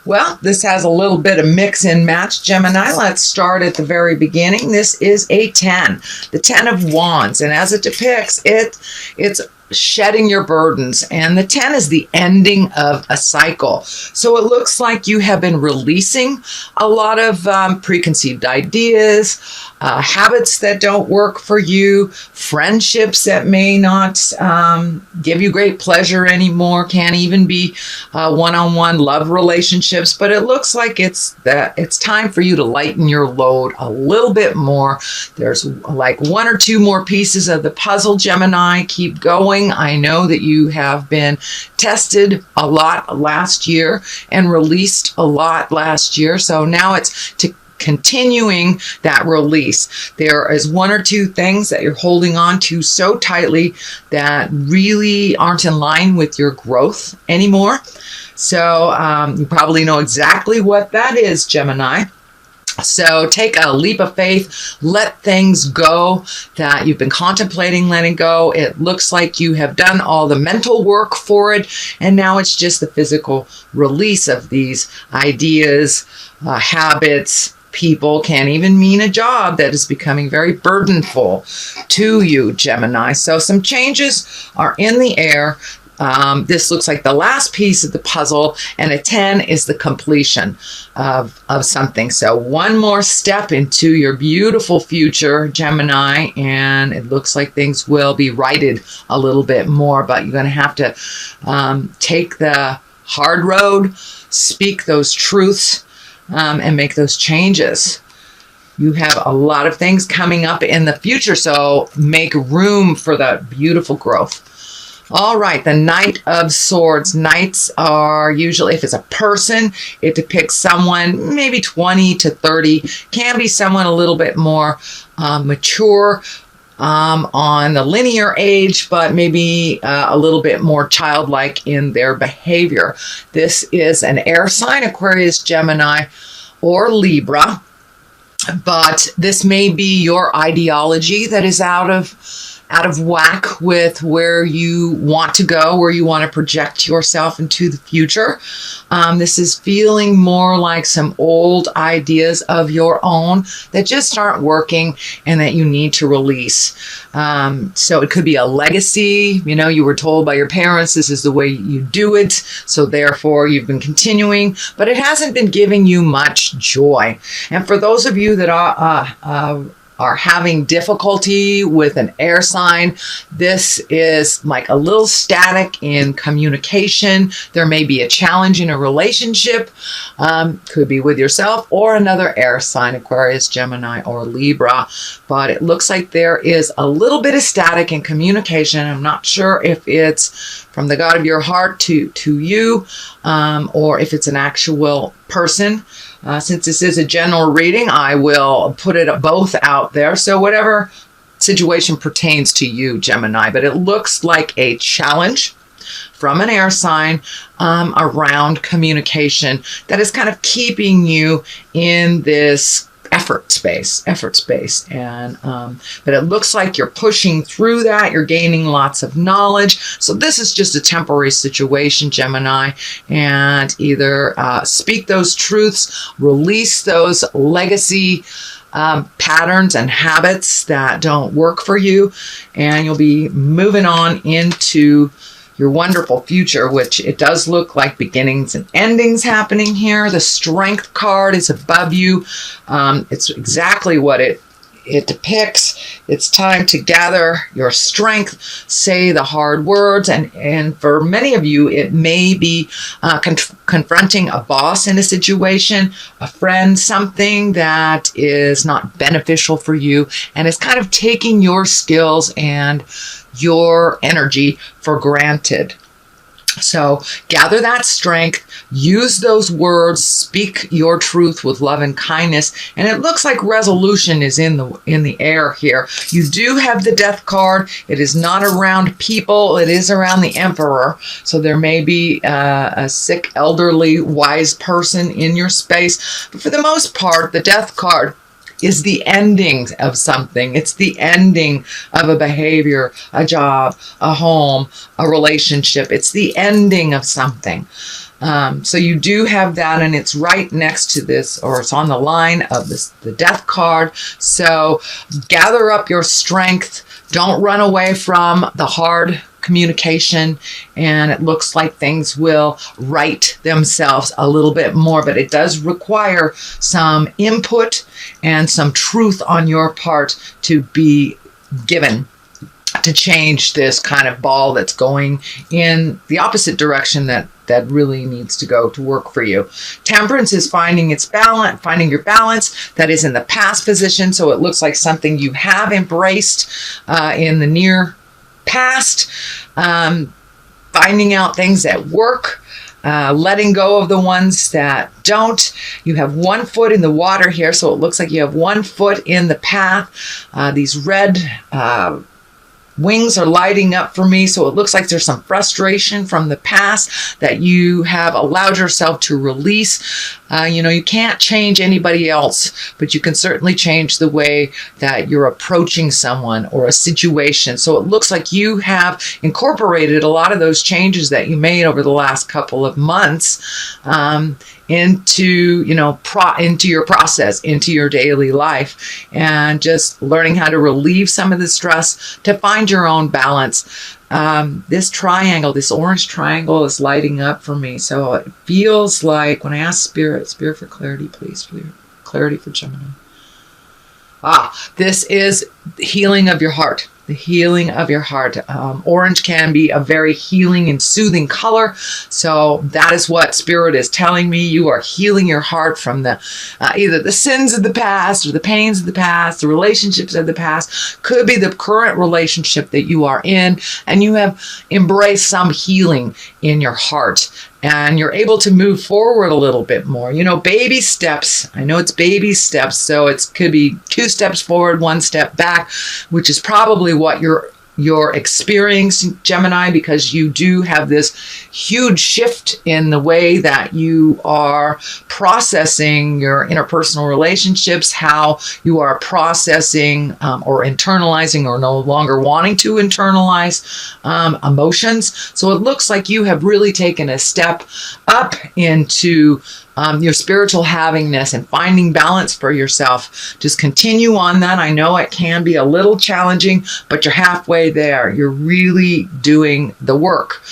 Well, this has a little bit of mix and match, Gemini. Let's start at the very beginning. This is a 10, the 10 of Wands. And as it depicts, it's shedding your burdens. And the 10 is the ending of a cycle. So it looks like you have been releasing a lot of preconceived ideas, habits that don't work for you, friendships that may not give you great pleasure anymore, can't even be one-on-one love relationships. But it looks like it's time for you to lighten your load a little bit more. There's like one or two more pieces of the puzzle, Gemini. Keep going. I know that you have been tested a lot last year and released a lot last year. So now it's to continuing that release. There is one or two things that you're holding on to so tightly that really aren't in line with your growth anymore. So you probably know exactly what that is, Gemini. So take a leap of faith, let things go that you've been contemplating letting go. It looks like you have done all the mental work for it, and now it's just the physical release of these ideas, habits. People can even mean a job that is becoming very burdenful to you, Gemini. So some changes are in the air. This looks like the last piece of the puzzle, and a 10 is the completion of something. So one more step into your beautiful future, Gemini, and it looks like things will be righted a little bit more, but you're going to have to take the hard road, speak those truths, and make those changes. You have a lot of things coming up in the future, so make room for that beautiful growth. All right, the Knight of Swords. Knights are usually, if it's a person, it depicts someone maybe 20 to 30. Can be someone a little bit more mature on the linear age, but maybe a little bit more childlike in their behavior. This is an air sign, Aquarius, Gemini, or Libra. But this may be your ideology that is out of whack with where you want to go, where you want to project yourself into the future. This is feeling more like some old ideas of your own that just aren't working and that you need to release. So it could be a legacy. You know, you were told by your parents this is the way you do it, so therefore you've been continuing, but it hasn't been giving you much joy. And for those of you that are having difficulty with an air sign, this is like a little static in communication. There may be a challenge in a relationship, could be with yourself or another air sign, Aquarius, Gemini, or Libra. But it looks like there is a little bit of static in communication. I'm not sure if it's from the God of your heart to you, or if it's an actual person. Since this is a general reading, I will put it both out there. So whatever situation pertains to you, Gemini. But it looks like a challenge from an air sign around communication that is kind of keeping you in this effort space. And but it looks like you're pushing through that. You're gaining lots of knowledge. So this is just a temporary situation, Gemini, and either speak those truths, release those legacy patterns and habits that don't work for you, and you'll be moving on into your wonderful future, which it does look like beginnings and endings happening here. The Strength card is above you. It's exactly what it depicts. It's time to gather your strength, say the hard words, and for many of you, it may be confronting a boss in a situation, a friend, something that is not beneficial for you, and it's kind of taking your skills and your energy for granted. So gather that strength, use those words, speak your truth with love and kindness. And it looks like resolution is in the air here. You do have the Death card. It is not around people. It is around the Emperor. So there may be a sick, elderly, wise person in your space. But for the most part, the Death card is the ending of something. It's the ending of a behavior, a job, a home, a relationship. It's the ending of something. So you do have that, and it's right next to this, or it's on the line of this, the death card. So gather up your strength. Don't run away from the hard communication, and it looks like things will right themselves a little bit more, but it does require some input and some truth on your part to be given to change this kind of ball that's going in the opposite direction that really needs to go to work for you. Temperance is finding its balance, finding your balance. That is in the past position, so it looks like something you have embraced in the near past. Finding out things that work. Letting go of the ones that don't. You have one foot in the water here, so it looks like you have one foot in the path. These red wings are lighting up for me, so it looks like there's some frustration from the past that you have allowed yourself to release. You can't change anybody else, but you can certainly change the way that you're approaching someone or a situation. So it looks like you have incorporated a lot of those changes that you made over the last couple of months into your process, into your daily life, and just learning how to relieve some of the stress to find your own balance. This triangle, this orange triangle is lighting up for me. So it feels like when I ask Spirit for clarity, please, clarity for Gemini. This is healing of your heart. The healing of your heart. Orange can be a very healing and soothing color. So that is what Spirit is telling me. You are healing your heart from the either the sins of the past or the pains of the past, the relationships of the past. Could be the current relationship that you are in, and you have embraced some healing in your heart. And you're able to move forward a little bit more. Baby steps. I know it's baby steps, so it could be 2 steps forward, 1 step back, which is probably what you're experiencing, Gemini, because you do have this huge shift in the way that you are processing your interpersonal relationships, how you are processing or internalizing or no longer wanting to internalize emotions. So it looks like you have really taken a step up into your spiritual havingness and finding balance for yourself. Just continue on that. I know it can be a little challenging, but you're halfway there. You're really doing the work.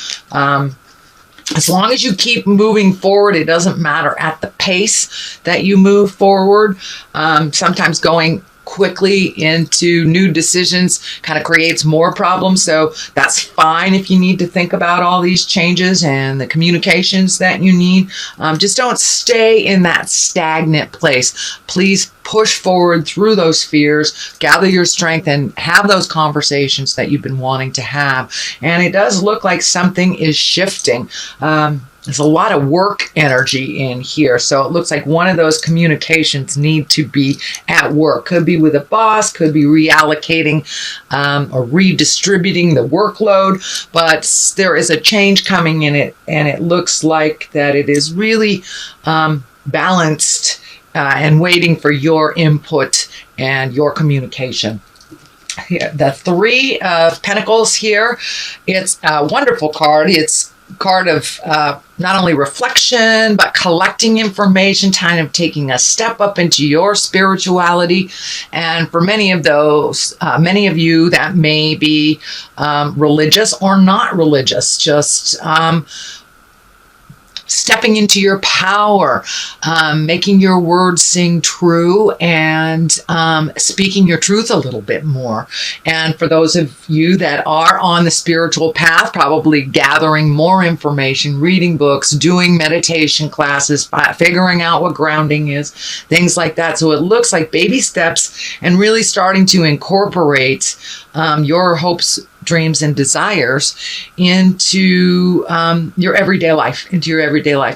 As long as you keep moving forward, it doesn't matter at the pace that you move forward. Sometimes going quickly into new decisions kind of creates more problems. So that's fine if you need to think about all these changes and the communications that you need. Just don't stay in that stagnant place. Please push forward through those fears, gather your strength, and have those conversations that you've been wanting to have. And it does look like something is shifting. There's a lot of work energy in here. So it looks like one of those communications need to be at work. Could be with a boss, could be reallocating or redistributing the workload. But there is a change coming in it, and it looks like that it is really balanced and waiting for your input and your communication. Here, the 3 of Pentacles here, it's a wonderful card. It's card of not only reflection, but collecting information, kind of taking a step up into your spirituality. And for many of you that may be religious or not religious, just stepping into your power, making your words sing true, and speaking your truth a little bit more. And for those of you that are on the spiritual path, probably gathering more information, reading books, doing meditation classes, figuring out what grounding is, things like that. So it looks like baby steps and really starting to incorporate your hopes, dreams, and desires into your everyday life,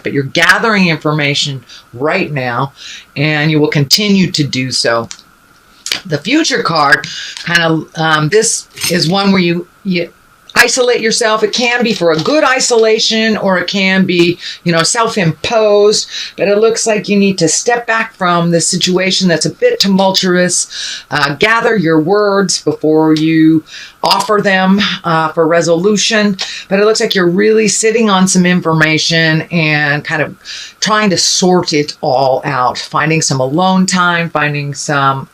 but you're gathering information right now, and you will continue to do so. The future card, kind of, this is one where isolate yourself. It can be for a good isolation, or it can be, self-imposed, but it looks like you need to step back from the situation that's a bit tumultuous, gather your words before you offer them for resolution. But it looks like you're really sitting on some information and kind of trying to sort it all out, finding some alone time, finding some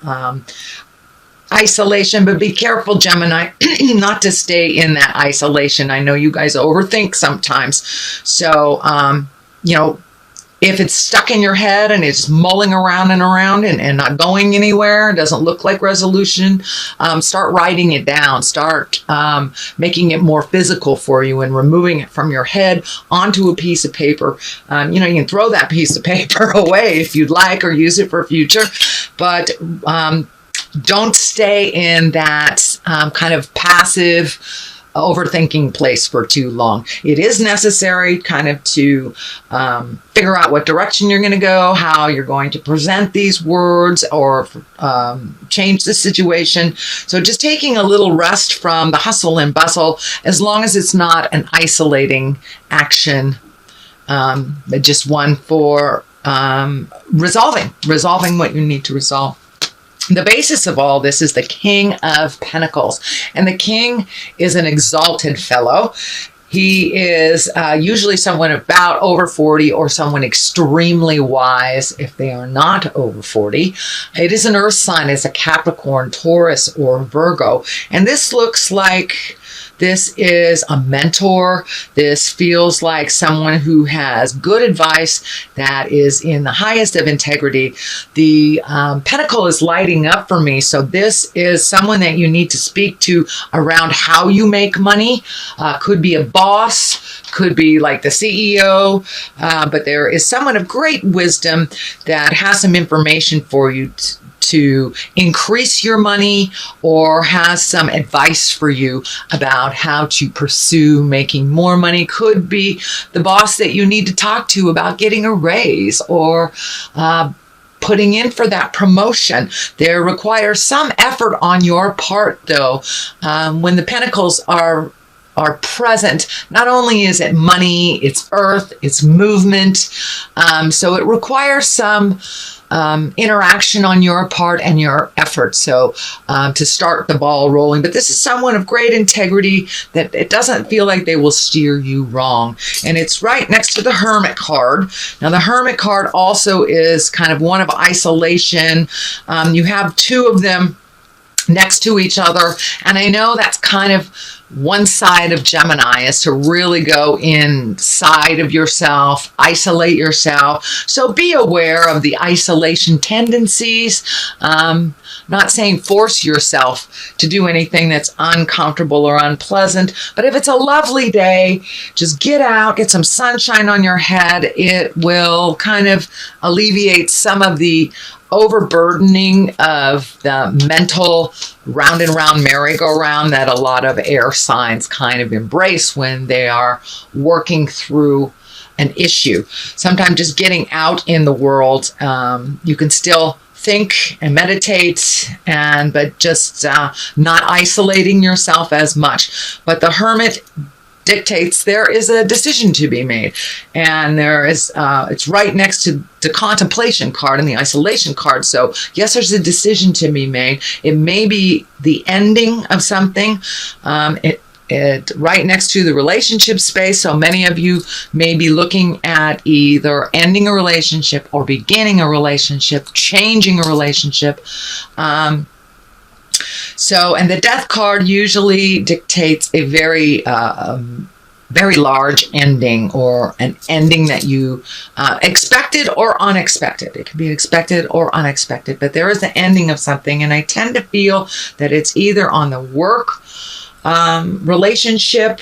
isolation. But be careful, Gemini, not to stay in that isolation. I know you guys overthink sometimes. So, if it's stuck in your head and it's mulling around and not going anywhere, it doesn't look like resolution, start writing it down. Start making it more physical for you and removing it from your head onto a piece of paper. You can throw that piece of paper away if you'd like, or use it for future. But don't stay in that kind of passive overthinking place for too long. It is necessary kind of to figure out what direction you're going to go, how you're going to present these words, or change the situation. So just taking a little rest from the hustle and bustle, as long as it's not an isolating action, but just one for resolving what you need to resolve. The basis of all this is the King of Pentacles. And the King is an exalted fellow. He is usually someone about over 40, or someone extremely wise if they are not over 40. It is an earth sign. It's a Capricorn, Taurus, or Virgo. And this looks like this is a mentor. This feels like someone who has good advice, that is in the highest of integrity. The pentacle is lighting up for me. So this is someone that you need to speak to around how you make money. Could be a boss, could be like the CEO, but there is someone of great wisdom that has some information for you to increase your money, or has some advice for you about how to pursue making more money. Could be the boss that you need to talk to about getting a raise, or putting in for that promotion. There requires some effort on your part, though. When the pentacles are present, not only is it money, it's earth, it's movement. So it requires some interaction on your part and your effort. So to start the ball rolling. But this is someone of great integrity that it doesn't feel like they will steer you wrong. And it's right next to the Hermit card. Now the Hermit card also is kind of one of isolation. You have two of them next to each other. And I know that's kind of one side of Gemini, is to really go inside of yourself, isolate yourself. So be aware of the isolation tendencies. Not saying force yourself to do anything that's uncomfortable or unpleasant, but if it's a lovely day, just get out, get some sunshine on your head. It will kind of alleviate some of the overburdening of the mental round and round merry-go-round that a lot of air signs kind of embrace when they are working through an issue. Sometimes just getting out in the world, you can still think and meditate, but just not isolating yourself as much. But the Hermit dictates there is a decision to be made, and there is it's right next to the contemplation card and the isolation card. So yes, there's a decision to be made. It may be the ending of something. It right next to the relationship space. So many of you may be looking at either ending a relationship or beginning a relationship, changing a relationship. So, and the Death card usually dictates a very large ending, or an ending that you expected or unexpected. It could be expected or unexpected, but there is an ending of something. And I tend to feel that it's either on the work relationship.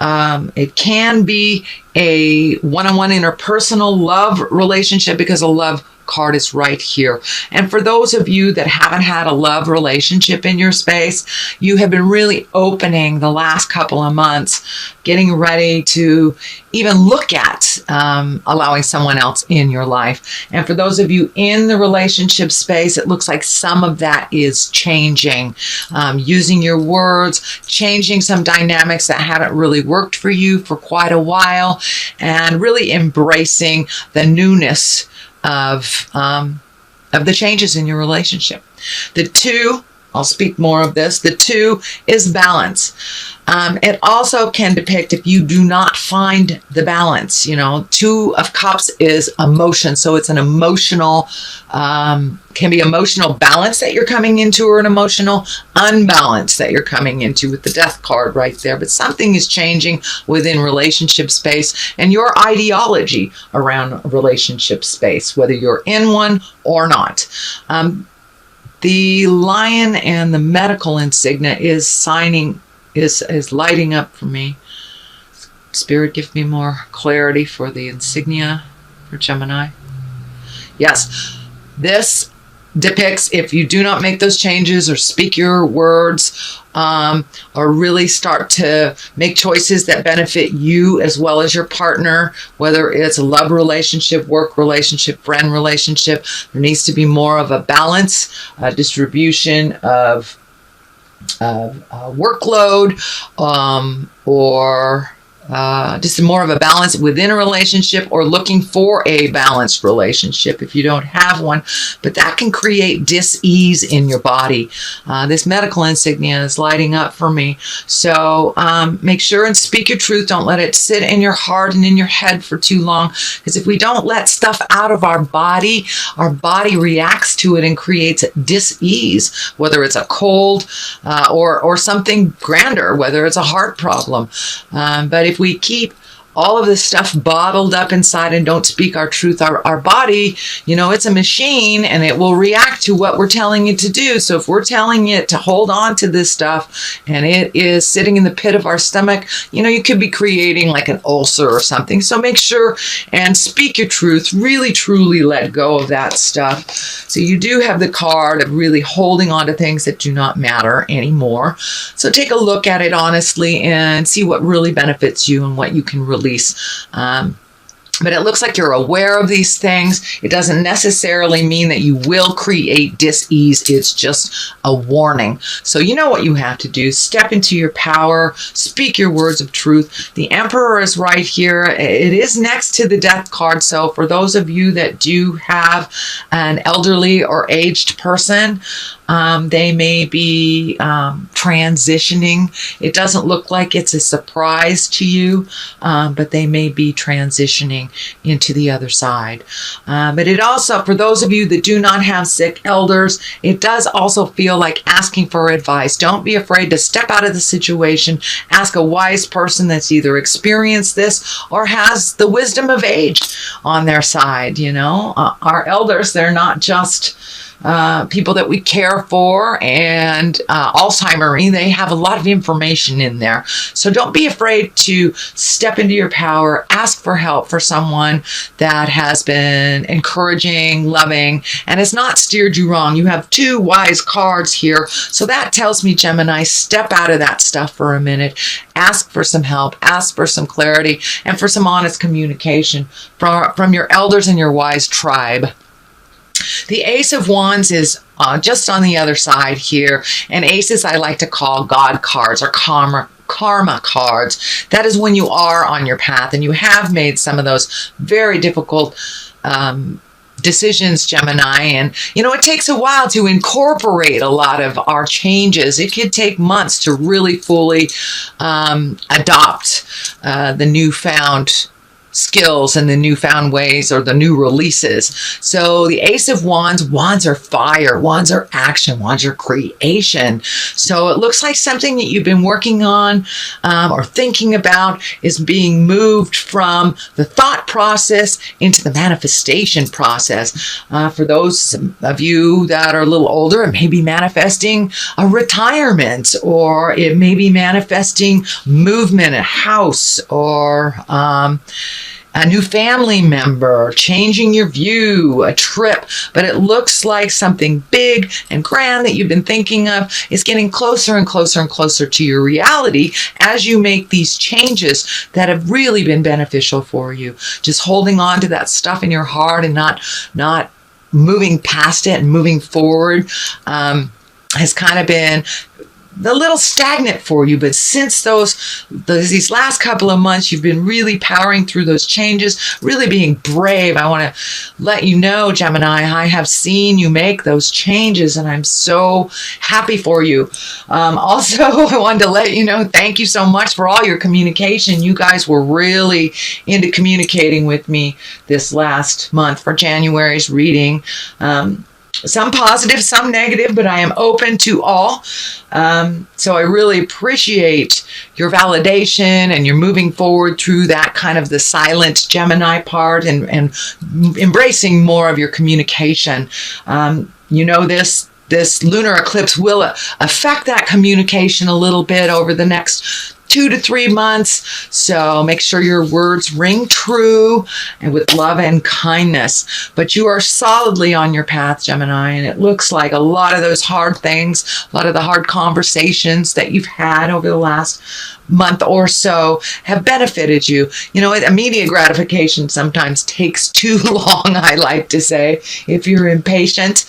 It can be a one-on-one interpersonal love relationship, because a love card is right here. And for those of you that haven't had a love relationship in your space, you have been really opening the last couple of months, getting ready to even look at allowing someone else in your life. And for those of you in the relationship space, it looks like some of that is changing. Using your words, changing some dynamics that haven't really worked for you for quite a while, and really embracing the newness of the changes in your relationship. The 2, I'll speak more of this. The 2 is balance. It also can depict if you do not find the balance. 2 of Cups is emotion. So it's an emotional, can be emotional balance that you're coming into, or an emotional unbalance that you're coming into with the Death card right there. But something is changing within relationship space and your ideology around relationship space, whether you're in one or not. The lion and the medical insignia is lighting up for me. Spirit, give me more clarity for the insignia for Gemini. Yes, this depicts if you do not make those changes or speak your words, or really start to make choices that benefit you as well as your partner, whether it's a love relationship, work relationship, friend relationship, there needs to be more of a balance, distribution of workload, or just more of a balance within a relationship, or looking for a balanced relationship if you don't have one. But that can create dis-ease in your body. This medical insignia is lighting up for me. So make sure and speak your truth. Don't let it sit in your heart and in your head for too long. Because if we don't let stuff out of our body reacts to it and creates dis-ease, whether it's a cold or something grander, whether it's a heart problem. But if we keep all of this stuff bottled up inside and don't speak our truth, our body, it's a machine and it will react to what we're telling it to do. So if we're telling it to hold on to this stuff and it is sitting in the pit of our stomach, you could be creating like an ulcer or something. So make sure and speak your truth, really truly let go of that stuff. So you do have the card of really holding on to things that do not matter anymore. So take a look at it honestly and see what really benefits you and what you can release. But it looks like you're aware of these things. It doesn't necessarily mean that you will create dis-ease. It's just a warning. So you know what you have to do. Step into your power. Speak your words of truth. The Emperor is right here. It is next to the Death card. So for those of you that do have an elderly or aged person, they may be transitioning. It doesn't look like it's a surprise to you, but they may be transitioning into the other side. But it also, for those of you that do not have sick elders, it does also feel like asking for advice. Don't be afraid to step out of the situation. Ask a wise person that's either experienced this or has the wisdom of age on their side. Our elders, they're not just people that we care for and Alzheimer's, they have a lot of information in there. So don't be afraid to step into your power, ask for help for someone that has been encouraging, loving, and has not steered you wrong. You have 2 wise cards here. So that tells me, Gemini, step out of that stuff for a minute. Ask for some help, ask for some clarity, and for some honest communication from your elders and your wise tribe. The Ace of Wands is just on the other side here. And aces I like to call God cards or karma cards. That is when you are on your path and you have made some of those very difficult decisions, Gemini. And, it takes a while to incorporate a lot of our changes. It could take months to really fully adopt the newfound skills and the newfound ways or the new releases. So the Ace of Wands are fire, wands are action, wands are creation. So it looks like something that you've been working on or thinking about is being moved from the thought process into the manifestation process. For those of you that are a little older, it may be manifesting a retirement, or it may be manifesting movement, a house, or a new family member, changing your view, a trip, but it looks like something big and grand that you've been thinking of is getting closer and closer and closer to your reality as you make these changes that have really been beneficial for you. Just holding on to that stuff in your heart and not moving past it and moving forward has kind of been a little stagnant for you. But since these last couple of months, you've been really powering through those changes, really being brave. I want to let you know, Gemini, I have seen you make those changes, and I'm so happy for you. Also, I wanted to let you know, thank you so much for all your communication. You guys were really into communicating with me this last month for January's reading. Some positive, some negative, but I am open to all. So I really appreciate your validation and your moving forward through that kind of the silent Gemini part and embracing more of your communication. This lunar eclipse will affect that communication a little bit over the next 2 to 3 months. So make sure your words ring true and with love and kindness. But you are solidly on your path, Gemini, and it looks like a lot of those hard things, a lot of the hard conversations that you've had over the last month or so have benefited you. Immediate gratification sometimes takes too long, I like to say, if you're impatient.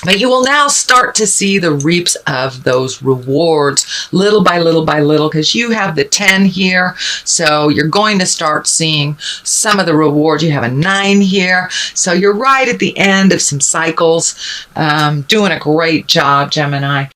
But you will now start to see the reaps of those rewards little by little by little, because you have the 10 here. So you're going to start seeing some of the rewards. You have a 9 here. So you're right at the end of some cycles. Doing a great job, Gemini.